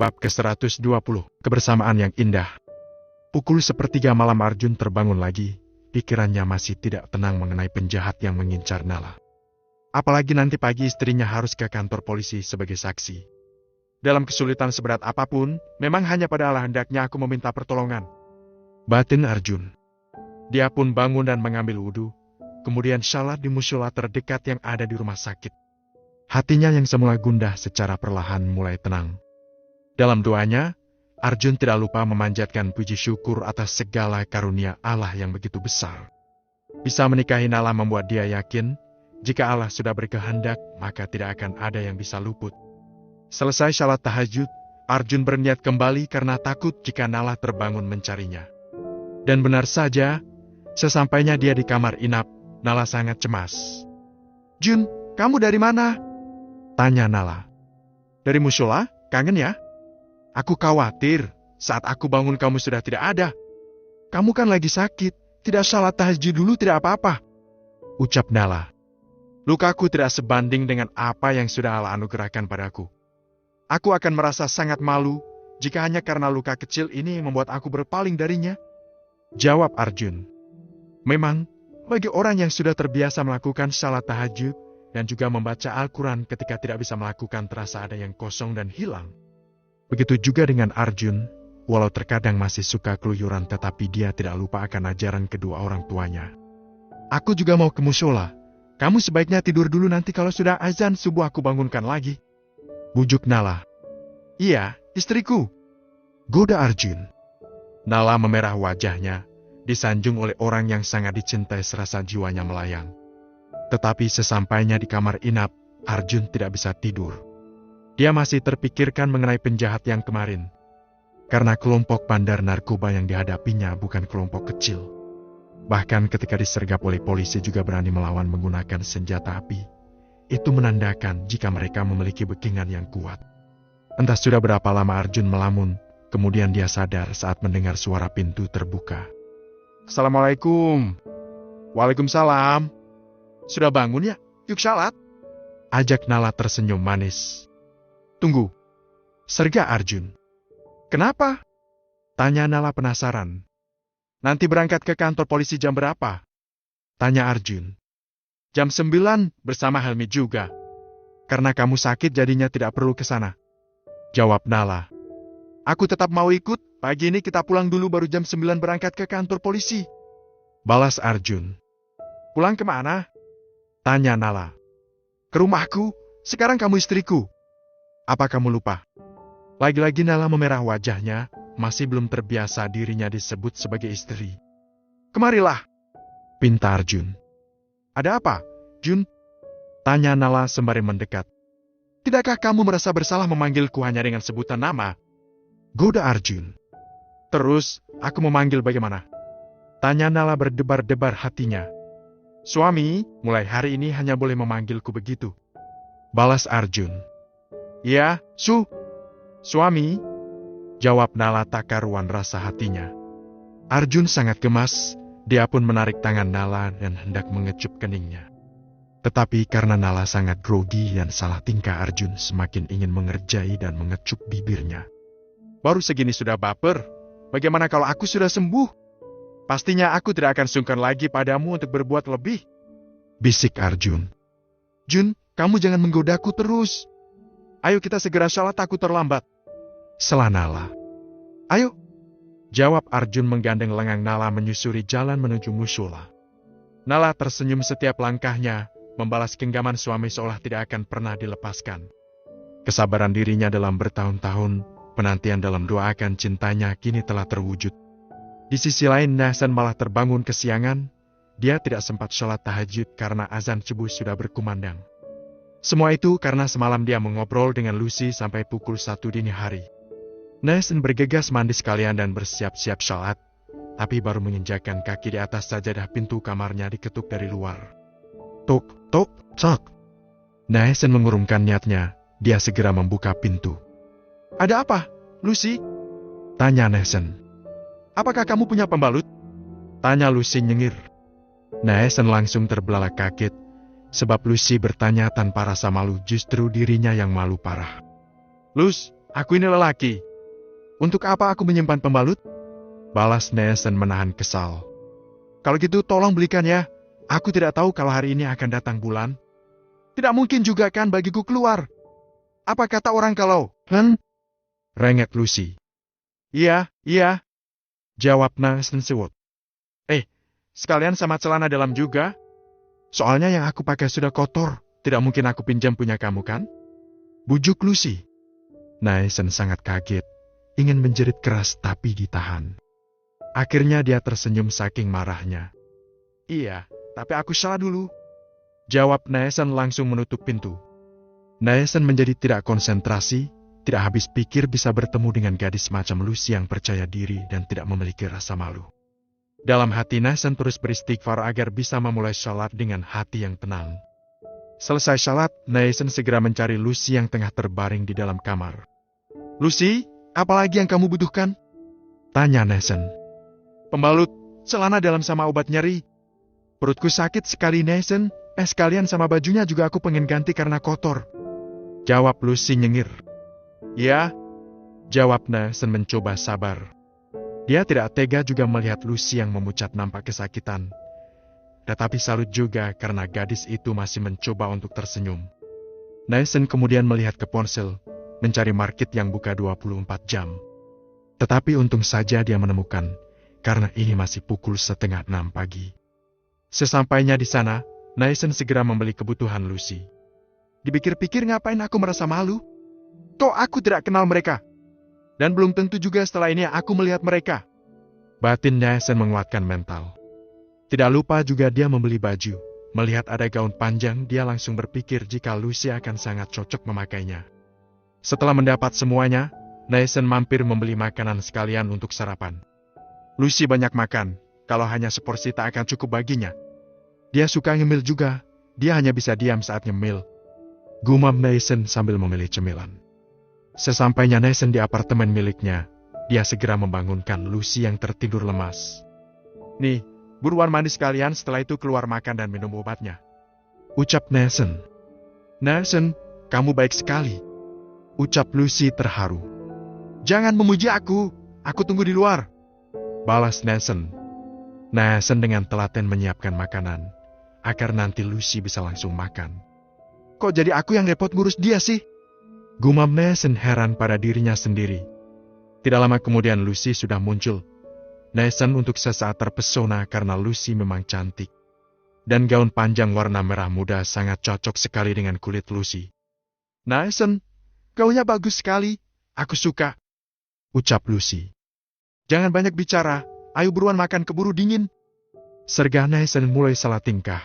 Bab ke-120, Kebersamaan yang Indah. Pukul 1:03 malam Arjun terbangun lagi, pikirannya masih tidak tenang mengenai penjahat yang mengincar Nala. Apalagi nanti pagi istrinya harus ke kantor polisi sebagai saksi. Dalam kesulitan seberat apapun, memang hanya pada Allah hendaknya aku meminta pertolongan. Batin Arjun. Dia pun bangun dan mengambil wudhu, kemudian shalat di mushola terdekat yang ada di rumah sakit. Hatinya yang semula gundah secara perlahan mulai tenang. Dalam doanya, Arjun tidak lupa memanjatkan puji syukur atas segala karunia Allah yang begitu besar. Bisa menikahi Nala membuat dia yakin, jika Allah sudah berkehendak, maka tidak akan ada yang bisa luput. Selesai salat tahajud, Arjun berniat kembali karena takut jika Nala terbangun mencarinya. Dan benar saja, sesampainya dia di kamar inap, Nala sangat cemas. "Jun, kamu dari mana?" tanya Nala. "Dari mushola, kangen ya? Aku khawatir, saat aku bangun kamu sudah tidak ada. Kamu kan lagi sakit, tidak salat tahajud dulu tidak apa-apa," ucap Nala. "Lukaku tidak sebanding dengan apa yang sudah Allah anugerahkan padaku. Aku akan merasa sangat malu jika hanya karena luka kecil ini membuat aku berpaling darinya," jawab Arjun. Memang, bagi orang yang sudah terbiasa melakukan salat tahajud dan juga membaca Al-Quran ketika tidak bisa melakukan terasa ada yang kosong dan hilang. Begitu juga dengan Arjun, walau terkadang masih suka keluyuran tetapi dia tidak lupa akan ajaran kedua orang tuanya. "Aku juga mau ke mushola. Kamu sebaiknya tidur dulu, nanti kalau sudah azan subuh aku bangunkan lagi," bujuk Nala. "Iya, istriku," goda Arjun. Nala memerah wajahnya, disanjung oleh orang yang sangat dicintai serasa jiwanya melayang. Tetapi sesampainya di kamar inap, Arjun tidak bisa tidur. Dia masih terpikirkan mengenai penjahat yang kemarin. Karena kelompok bandar narkoba yang dihadapinya bukan kelompok kecil. Bahkan ketika disergap oleh polisi juga berani melawan menggunakan senjata api. Itu menandakan jika mereka memiliki backingan yang kuat. Entah sudah berapa lama Arjun melamun, kemudian dia sadar saat mendengar suara pintu terbuka. "Assalamualaikum." "Waalaikumsalam. Sudah bangun ya? Yuk salat," ajak Nala tersenyum manis. "Tunggu," serga Arjun. "Kenapa?" tanya Nala penasaran. "Nanti berangkat ke kantor polisi jam berapa?" tanya Arjun. "Jam 9 bersama Helmi juga. Karena kamu sakit jadinya tidak perlu ke sana," jawab Nala. "Aku tetap mau ikut, pagi ini kita pulang dulu baru jam 9 berangkat ke kantor polisi," balas Arjun. "Pulang kemana?" tanya Nala. "Ke rumahku, sekarang kamu istriku. Apa kamu lupa?" Lagi-lagi Nala memerah wajahnya, masih belum terbiasa dirinya disebut sebagai istri. "Kemarilah," pinta Arjun. "Ada apa, Jun?" tanya Nala sembari mendekat. "Tidakkah kamu merasa bersalah memanggilku hanya dengan sebutan nama?" goda Arjun. "Terus, aku memanggil bagaimana?" tanya Nala berdebar-debar hatinya. "Suami, mulai hari ini hanya boleh memanggilku begitu," balas Arjun. "Ya, suami," jawab Nala tak karuan rasa hatinya. Arjun sangat gemas, dia pun menarik tangan Nala dan hendak mengecup keningnya. Tetapi karena Nala sangat grogi dan salah tingkah, Arjun semakin ingin mengerjai dan mengecup bibirnya. "Baru segini sudah baper, bagaimana kalau aku sudah sembuh? Pastinya aku tidak akan sungkan lagi padamu untuk berbuat lebih," bisik Arjun. "Jun, kamu jangan menggodaku terus. Ayo kita segera salat, aku terlambat," sela Nala. "Ayo," jawab Arjun menggandeng lengan Nala menyusuri jalan menuju mushola. Nala tersenyum setiap langkahnya, membalas genggaman suami seolah tidak akan pernah dilepaskan. Kesabaran dirinya dalam bertahun-tahun, penantian dalam doa akan cintanya kini telah terwujud. Di sisi lain, Nasan malah terbangun kesiangan. Dia tidak sempat sholat tahajud karena azan subuh sudah berkumandang. Semua itu karena semalam dia mengobrol dengan Lucy sampai pukul 1 dini hari. Nasan bergegas mandi sekalian dan bersiap-siap sholat, tapi baru menginjakkan kaki di atas sajadah pintu kamarnya diketuk dari luar. Tok, tok, tok. Nasan mengurungkan niatnya, dia segera membuka pintu. "Ada apa, Lucy?" tanya Nasan. "Apakah kamu punya pembalut?" tanya Lucy nyengir. Nasan langsung terbelalak kaget, sebab Lucy bertanya tanpa rasa malu, justru dirinya yang malu parah. "Lus, Aku ini lelaki. Untuk apa aku menyimpan pembalut? Balas Nesen menahan kesal. Kalau gitu tolong belikan ya. Aku tidak tahu kalau hari ini akan datang bulan. Tidak mungkin juga kan bagiku keluar. Apa kata orang kalau, Rengek Lucy. Iya, jawab Nesen sewot. Sekalian sama celana dalam juga. Soalnya yang aku pakai sudah kotor. Tidak mungkin aku pinjam punya kamu kan? Bujuk Lucy. Nesen sangat kaget. Ingin menjerit keras tapi ditahan. Akhirnya dia tersenyum saking marahnya. Iya, tapi aku salah dulu. Jawab Nesen langsung menutup pintu. Nesen menjadi tidak konsentrasi, tidak habis pikir bisa bertemu dengan gadis macam Lucy yang percaya diri dan tidak memiliki rasa malu. Dalam hati Nesen terus beristighfar agar bisa memulai salat dengan hati yang tenang. Selesai salat, Nesen segera mencari Lucy yang tengah terbaring di dalam kamar. Lucy, apalagi yang kamu butuhkan? Tanya Nesen. Pembalut, celana dalam sama obat nyeri. Perutku sakit sekali Nesen, sekalian sama bajunya juga aku pengen ganti karena kotor. Jawab Lucy nyengir. Ya, jawab Nesen mencoba sabar. Dia tidak tega juga melihat Lucy yang memucat nampak kesakitan. Tetapi salut juga karena gadis itu masih mencoba untuk tersenyum. Nesen kemudian melihat ke ponsel, mencari market yang buka 24 jam. Tetapi untung saja dia menemukan, karena ini masih pukul 5:30 pagi. Sesampainya di sana, Nesen segera membeli kebutuhan Lucy. Dipikir-pikir ngapain aku merasa malu? Toh aku tidak kenal mereka. Dan belum tentu juga setelah ini aku melihat mereka. Batin Nesen menguatkan mental. Tidak lupa juga dia membeli baju. Melihat ada gaun panjang, dia langsung berpikir jika Lucy akan sangat cocok memakainya. Setelah mendapat semuanya, Nesen mampir membeli makanan sekalian untuk sarapan. Lucy banyak makan, kalau hanya seporsi tak akan cukup baginya. Dia suka ngemil juga, dia hanya bisa diam saat ngemil. Gumam Nesen sambil memilih cemilan. Sesampainya Nesen di apartemen miliknya, dia segera membangunkan Lucy yang tertidur lemas. Nih, buruan mandi sekalian, setelah itu keluar makan dan minum obatnya. Ucap Nesen. Nesen, kamu baik sekali. Ucap Lucy terharu. Jangan memuji aku tunggu di luar. Balas Nesen. Nesen dengan telaten menyiapkan makanan, agar nanti Lucy bisa langsung makan. Kok jadi aku yang repot ngurus dia sih? Gumam Nesen heran pada dirinya sendiri. Tidak lama kemudian Lucy sudah muncul. Nesen untuk sesaat terpesona karena Lucy memang cantik. Dan gaun panjang warna merah muda sangat cocok sekali dengan kulit Lucy. Nesen, gaunnya bagus sekali. Aku suka. Ucap Lucy. Jangan banyak bicara. Ayo buruan makan, keburu dingin. Sergah Nesen mulai salah tingkah.